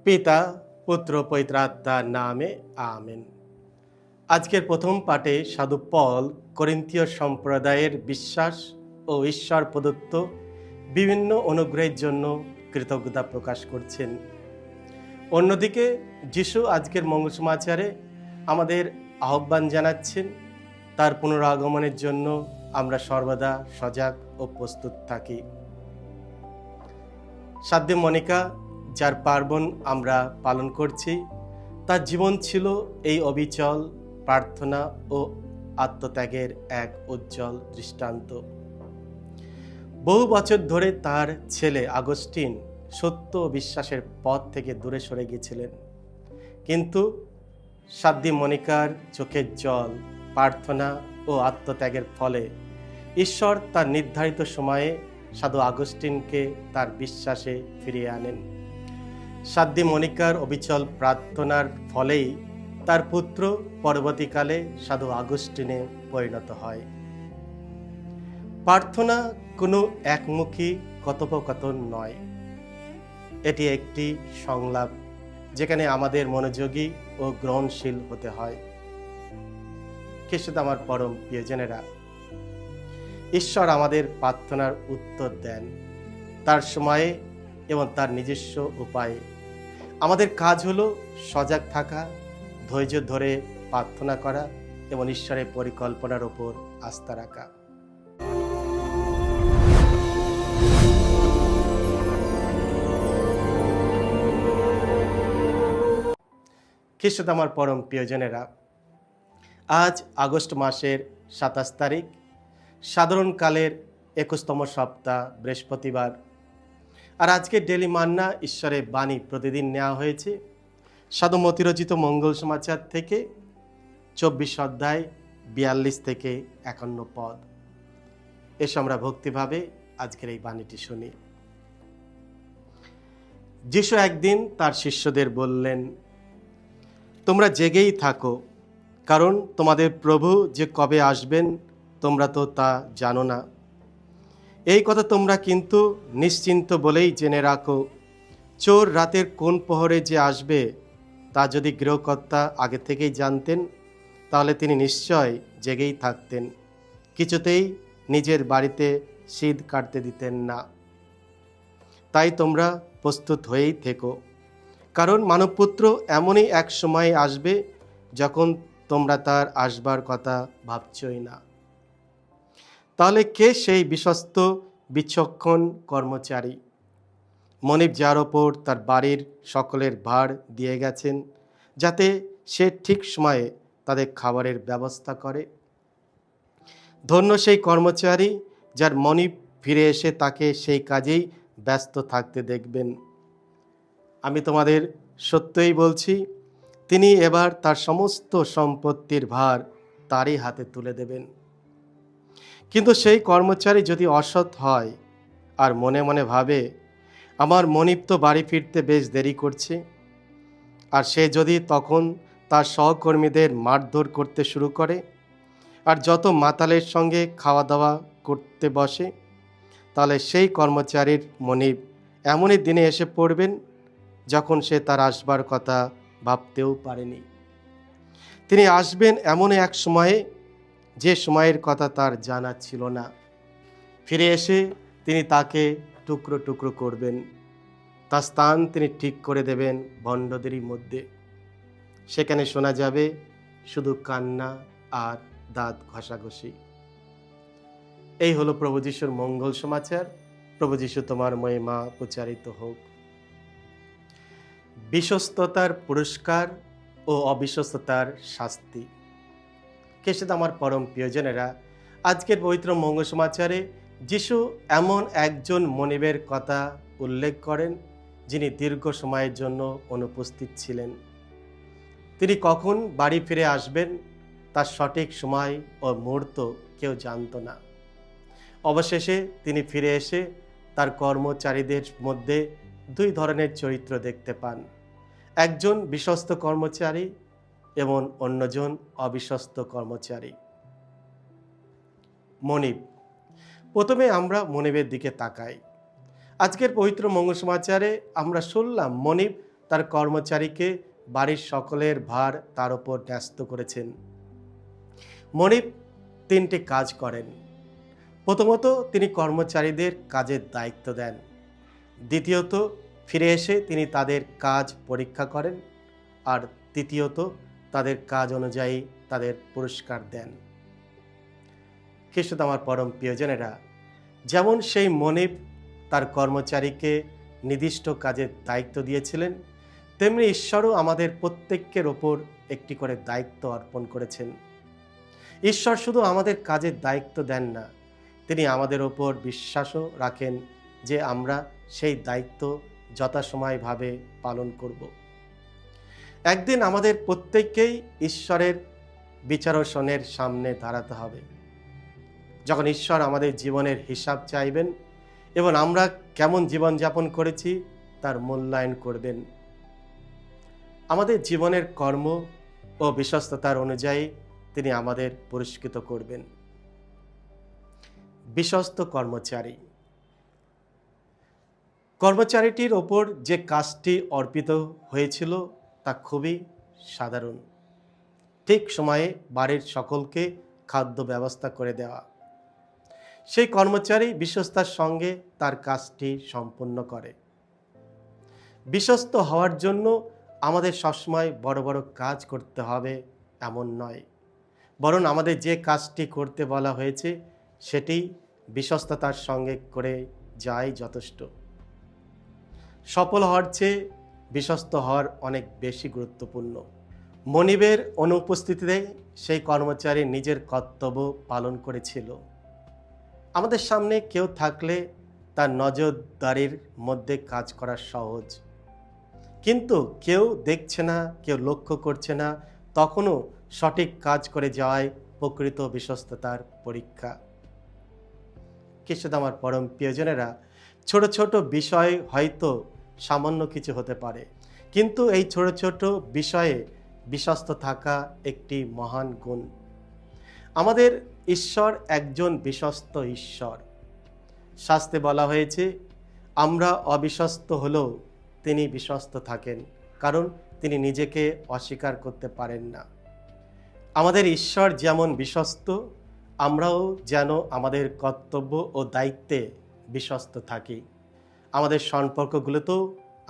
পিতা পুত্র পবিত্র আত্মার নামে আমেন। আজকের প্রথম পাঠে সাধু পল করিন্থীয় সম্প্রদায়ের বিশ্বাস ও ঈশ্বর প্রদত্ত বিভিন্ন অনুগ্রহের জন্য কৃতজ্ঞতা প্রকাশ করছেন। অন্যদিকে যিশু আজকের মঙ্গল সমাচারে আমাদের আহ্বান জানাচ্ছেন তার পুনরাগমনের জন্য আমরা সর্বদা সজাগ ও প্রস্তুত থাকি। সাধ্যে মনিকা, যার পার্বণ আমরা পালন করছি, তার জীবন ছিল এই অবিচল প্রার্থনা ও আত্মত্যাগের এক উজ্জ্বল দৃষ্টান্ত। বহু বছর ধরে তার ছেলে আগস্টিন সত্য ও বিশ্বাসের পথ থেকে দূরে সরে গিয়েছিলেন, কিন্তু সাধ্যে মনিকার চোখের জল, প্রার্থনা ও আত্মত্যাগের ফলে ঈশ্বর তার নির্ধারিত সময়ে সাধু আগস্টিনকে তার বিশ্বাসে ফিরিয়ে আনেন। সাধ্যে মনিকার অবিচল প্রার্থনার ফলেই তার পুত্র পরবর্তীকালে সাধু আগস্টিনে পরিণত হয়। প্রার্থনা কোনো একমুখী কথোপকথন নয়, এটি একটি সংলাপ যেখানে আমাদের মনোযোগী ও গ্রহণশীল হতে হয়। খ্রিস্ট আমার পরম প্রিয়জনেরা, ঈশ্বর আমাদের প্রার্থনার উত্তর দেন তার সময়ে এবং তার নিজস্ব উপায়ে। আমাদের কাজ হলো সজাগ থাকা, ধৈর্য ধরে প্রার্থনা করা এবং ঈশ্বরের পরিকল্পনার ওপর আস্থা রাখা। খ্রিস্ট আমার পরম প্রিয়জনেরা, আজ আগস্ট মাসের 27 তারিখ, সাধারণকালের 21তম সপ্তাহ, বৃহস্পতিবার। আর আজকে ডেলি মান্না ঈশ্বরের বাণী প্রতিদিন নেওয়া হয়েছে সাধু মতিরচিত মঙ্গল সমাচার থেকে 24 অধ্যায় 42 থেকে 51 পদ। এসে আমরা ভক্তিভাবে আজকের এই বাণীটি শুনি। যিশু একদিন তার শিষ্যদের বললেন, তোমরা জেগেই থাকো, কারণ তোমাদের প্রভু যে কবে আসবেন তোমরা তো তা জানো না। এই কথা তোমরা কিন্তু নিশ্চিন্ত বলেই জেনে রাখো, চোর রাতের কোন প্রহরে যে আসবে তা যদি গৃহকর্তা আগে থেকেই জানতেন, তাহলে তিনি নিশ্চয় জেগেই থাকতেন, কিছুতেই নিজের বাড়িতে শীত কাটতে দিতেন না। তাই তোমরা প্রস্তুত হয়েই থেকো, কারণ মানবপুত্র এমনই এক সময় আসবে যখন তোমরা তার আসবার কথা ভাবছই না। তাহলে কে সেই বিশ্বস্ত বিচক্ষণ কর্মচারী, মনিব যার ওপর তার বাড়ির সকলের ভার দিয়ে গেছেন, যাতে সে ঠিক সময়ে তাদের খাবারের ব্যবস্থা করে? ধন্য সেই কর্মচারী যার মনিব ফিরে এসে তাকে সেই কাজেই ব্যস্ত থাকতে দেখবেন। আমি তোমাদের সত্যই বলছি, তিনি এবার তার সমস্ত সম্পত্তির ভার তারই হাতে তুলে দেবেন। কিন্তু সেই কর্মচারী যদি অসৎ হয় আর মনে মনে ভাবে, আমার মনিব তো বাড়ি ফিরতে বেশ দেরি করছে, আর সে যদি তখন তার সহকর্মীদের মারধর করতে শুরু করে আর যত মাতালের সঙ্গে খাওয়া দাওয়া করতে বসে, তাহলে সেই কর্মচারীর মনিব এমনই দিনে এসে পড়বেন যখন সে তার আসবার কথা ভাবতেও পারেনি। তিনি আসবেন এমন এক সময়ে যে সময়ের কথা তার জানা ছিল না। ফিরে এসে তিনি তাকে টুকরো টুকরো করবেন, তার স্থান তিনি ঠিক করে দেবেন ভণ্ডদেরই মধ্যে। সেখানে শোনা যাবে শুধু কান্না আর দাঁত ঘষাঘষি। এই হলো প্রভু যিশুর মঙ্গল সমাচার। প্রভু যিশু তোমার মহিমা প্রচারিত হোক। বিশ্বস্ততার পুরস্কার ও অবিশ্বস্ততার শাস্তি। খ্রিস্ট আমার পরম প্রিয়জনেরা, আজকের পবিত্র মঙ্গল সমাচারে যিশু এমন একজন মনিবের কথা উল্লেখ করেন যিনি দীর্ঘ সময়ের জন্য অনুপস্থিত ছিলেন। তিনি কখন বাড়ি ফিরে আসবেন তার সঠিক সময় ও মুহূর্ত কেউ জানত না। অবশেষে তিনি ফিরে এসে তার কর্মচারীদের মধ্যে দুই ধরনের চরিত্র দেখতে পান, একজন বিশ্বস্ত কর্মচারী এবং অন্যজন অবিশ্বস্ত কর্মচারী। মনিব। প্রথমে আমরা মনিবের দিকে তাকাই। আজকের পবিত্র মঙ্গল সমাচারে আমরা শুনলাম মনিব তার কর্মচারীকে বাড়ির সকলের ভার তার উপর ন্যস্ত করেছেন। মনিব 3টি কাজ করেন। প্রথমত, তিনি কর্মচারীদের কাজের দায়িত্ব দেন। দ্বিতীয়ত, ফিরে এসে তিনি তাদের কাজ পরীক্ষা করেন। আর তৃতীয়ত, তাদের কাজ অনুযায়ী তাদের পুরস্কার দেন। খ্রিস্টে আমার পরম প্রিয়জনেরা, যেমন সেই মনিব তার কর্মচারীকে নির্দিষ্ট কাজের দায়িত্ব দিয়েছিলেন, তেমনি ঈশ্বরও আমাদের প্রত্যেকের ওপর একটি করে দায়িত্ব অর্পণ করেছেন। ঈশ্বর শুধু আমাদের কাজের দায়িত্ব দেন না, তিনি আমাদের ওপর বিশ্বাসও রাখেন যে আমরা সেই দায়িত্ব যথাসময়ভাবে পালন করব। একদিন আমাদের প্রত্যেককেই ঈশ্বরের বিচারসনের সামনে দাঁড়াতে হবে, যখন ঈশ্বর আমাদের জীবনের হিসাব চাইবেন এবং আমরা কেমন জীবনযাপন করেছি তার মূল্যায়ন করবেন। আমাদের জীবনের কর্ম ও বিশ্বস্ততার অনুযায়ী তিনি আমাদের পুরস্কৃত করবেন। বিশ্বস্ত কর্মচারী। কর্মচারীটির ওপর যে কাজটি অর্পিত হয়েছিল তা খুবই সাধারণ। ঠিক সময়ে বাড়ির সকলকে খাদ্য ব্যবস্থা করে দেওয়া। সেই কর্মচারী বিশ্বস্তার সঙ্গে তার কাজটি সম্পূর্ণ করে। বিশ্বস্ত হওয়ার জন্য আমাদের সবসময় বড় বড় কাজ করতে হবে এমন নয়, বরং আমাদের যে কাজটি করতে বলা হয়েছে সেটি বিশ্বস্ততার সঙ্গে করে যাই যথেষ্ট। সফল হওয়ার চেয়ে বিশ্বস্ত হওয়ার অনেক বেশি গুরুত্বপূর্ণ। মনিবের অনুপস্থিতিতে সেই কর্মচারী নিজের কর্তব্য পালন করেছিল। আমাদের সামনে কেউ থাকলে তার নজরদারির মধ্যে কাজ করা সহজ, কিন্তু কেউ দেখছে না, কেউ লক্ষ্য করছে না, তখনও সঠিক কাজ করে যাওয়াই প্রকৃত বিশ্বস্ততার পরীক্ষা। খ্রিস্টে আমার পরম প্রিয়জনেরা, ছোট ছোট বিষয় হয়তো সামান্য কিছু হতে পারে, কিন্তু এই ছোট ছোট বিষয়ে বিশ্বস্ত থাকা একটি মহান গুণ। আমাদের ঈশ্বর একজন বিশ্বস্ত ঈশ্বর। শাস্ত্রে বলা হয়েছে, আমরা অবিশ্বস্ত হলেও তিনি বিশ্বস্ত থাকেন, কারণ তিনি নিজেকে অস্বীকার করতে পারেন না। আমাদের ঈশ্বর যেমন বিশ্বস্ত, আমরাও যেন আমাদের কর্তব্য ও দায়িত্বে বিশ্বস্ত থাকি। আমাদের সম্পর্কগুলোতেও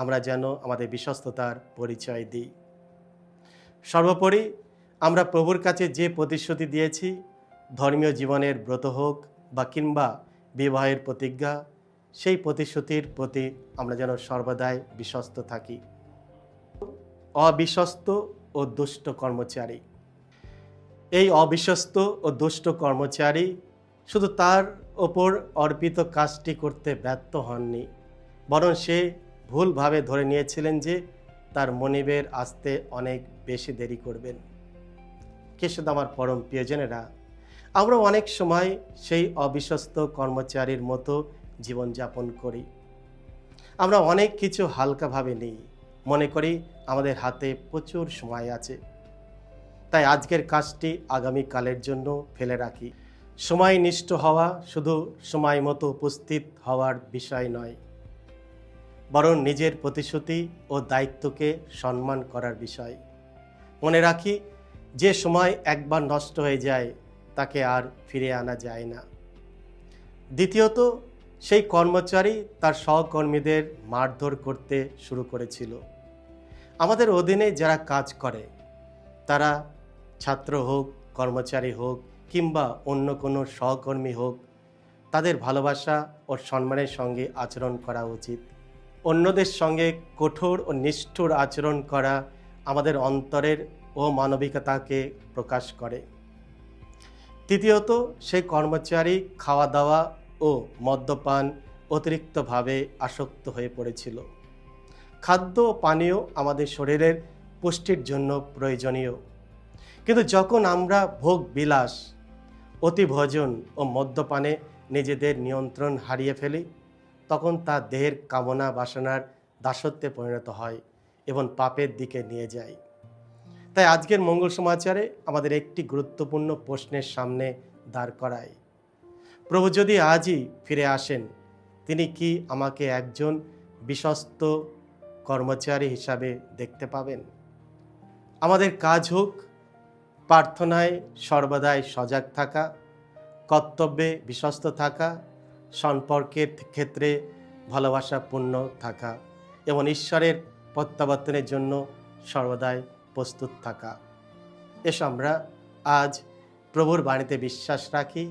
আমরা যেন আমাদের বিশ্বস্ততার পরিচয় দিই। সর্বোপরি আমরা প্রভুর কাছে যে প্রতিশ্রুতি দিয়েছি, ধর্মীয় জীবনের ব্রত হোক বা কিংবা বিবাহের প্রতিজ্ঞা, সেই প্রতিশ্রুতির প্রতি আমরা যেন সর্বদাই বিশ্বস্ত থাকি। অবিশ্বস্ত ও দুষ্ট কর্মচারী। এই অবিশ্বস্ত ও দুষ্ট কর্মচারী শুধু তার ওপর অর্পিত কাজটি করতে ব্যর্থ হননি, বরং সে ভুলভাবে ধরে নিয়েছিলেন যে তার মনিবের আসতে অনেক বেশি দেরি করবেন। খ্রিস্টে আমার পরম প্রিয়জনেরা, আমরা অনেক সময় সেই অবিশ্বস্ত কর্মচারীর মতো জীবনযাপন করি। আমরা অনেক কিছু হালকাভাবে নিই, মনে করি আমাদের হাতে প্রচুর সময় আছে, তাই আজকের কাজটি আগামীকালের জন্য ফেলে রাখি। সময়নিষ্ঠ হওয়া শুধু সময় মতো উপস্থিত হওয়ার বিষয় নয়, বরং নিজের প্রতিশ্রুতি ও দায়িত্বকে সম্মান করার বিষয়। মনে রাখি, যে সময় একবার নষ্ট হয়ে যায় তাকে আর ফিরে আনা যায় না। দ্বিতীয়ত, সেই কর্মচারী তার সহকর্মীদের মারধর করতে শুরু করেছিল। আমাদের অধীনে যারা কাজ করে, তারা ছাত্র হোক, কর্মচারী হোক কিংবা অন্য কোনো সহকর্মী হোক, তাদের ভালোবাসা ও সম্মানের সঙ্গে আচরণ করা উচিত। অন্যদের সঙ্গে কঠোর ও নিষ্ঠুর আচরণ করা আমাদের অন্তরের ও মানবিকতাকে প্রকাশ করে। তৃতীয়ত, সেই কর্মচারী খাওয়া দাওয়া ও মদ্যপান অতিরিক্তভাবে আসক্ত হয়ে পড়েছিল। খাদ্য ও পানীয় আমাদের শরীরের পুষ্টির জন্য প্রয়োজনীয়, কিন্তু যখন আমরা ভোগ বিলাস, অতিভোজন ও মদ্যপানে নিজেদের নিয়ন্ত্রণ হারিয়ে ফেলি, তখন তা দেহের কামনা বাসনার দাসত্বে পরিণত হয় এবং পাপের দিকে নিয়ে যায়। তাই আজকের মঙ্গল সমাচারে আমাদের একটি গুরুত্বপূর্ণ প্রশ্নের সামনে দাঁড় করায়। প্রভু যদি আজই ফিরে আসেন, তিনি কি আমাকে একজন বিশ্বস্ত কর্মচারী হিসাবে দেখতে পাবেন। আমাদের কাজ হোক প্রার্থনায় সর্বদাই সজাগ থাকা, কর্তব্যে বিশ্বস্ত থাকা, সম্পর্কের ক্ষেত্রে ভালোবাসাপূর্ণ থাকা এবং ঈশ্বরের প্রত্যাবর্তনের জন্য সর্বদাই প্রস্তুত থাকা। এসো আমরা আজ প্রভুর বাণীতে বিশ্বাস রাখি।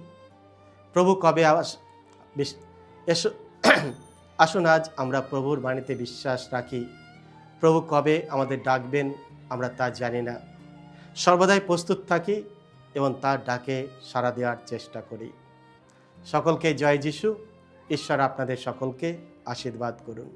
প্রভু কবে এসো আসুন আজ আমরা প্রভুর বাণীতে বিশ্বাস রাখি। প্রভু কবে আমাদের ডাকবেন আমরা তা জানি না, সর্বদাই প্রস্তুত থাকি এবং তার ডাকে সাড়া দেওয়ার চেষ্টা করি। সকলকে জয় যিশু। ঈশ্বর আপনাদের সকলকে আশীর্বাদ করুন।